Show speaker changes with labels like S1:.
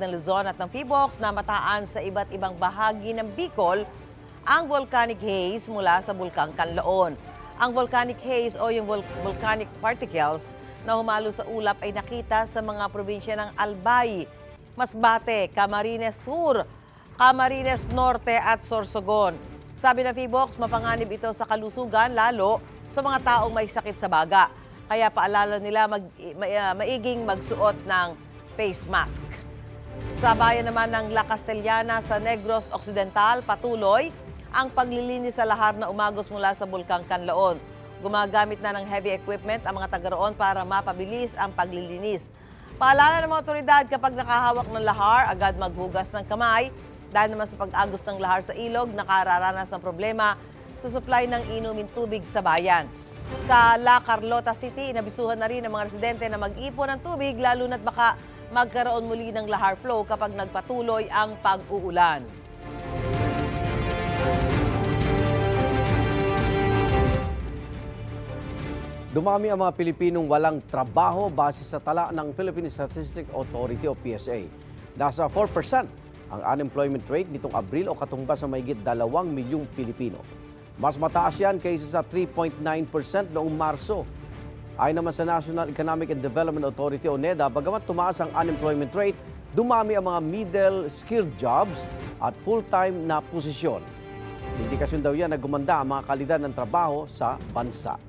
S1: ng Luzon at ng Phivolcs na mataan sa iba't ibang bahagi ng Bicol ang volcanic haze mula sa Bulkang Kanlaon. Ang volcanic haze o yung volcanic particles na humalo sa ulap ay nakita sa mga probinsya ng Albay, Masbate, Camarines Sur, Camarines Norte at Sorsogon. Sabi ng Phivolcs, mapanganib ito sa kalusugan lalo sa mga taong may sakit sa baga. Kaya paalala nila maiging magsuot ng face mask. Sa bayan naman ng La Castellana sa Negros Occidental, patuloy ang paglilinis sa lahar na umagos mula sa Bulkang Kanlaon. Gumagamit na ng heavy equipment ang mga taga roon para mapabilis ang paglilinis. Paalala ng mga otoridad kapag nakahawak ng lahar, agad maghugas ng kamay. Dahil naman sa pag-agos ng lahar sa ilog, nakararanas ng problema sa supply ng inuming tubig sa bayan. Sa La Carlota City, inabisuhan na rin ang mga residente na mag-ipon ng tubig lalo na't baka magkaroon muli ng lahar flow kapag nagpatuloy ang pag-uulan.
S2: Dumami ang mga Pilipinong walang trabaho base sa tala ng Philippine Statistics Authority o PSA. Nasa 4% ang unemployment rate nitong Abril o katumbas sa mahigit 2 milyong Pilipino. Mas mataas yan kaysa sa 3.9% noong Marso. Ayon naman sa National Economic and Development Authority o NEDA, bagamat tumaas ang unemployment rate, dumami ang mga middle-skilled jobs at full-time na posisyon. Indikasyon daw yan na gumanda ang mga kalidad ng trabaho sa bansa.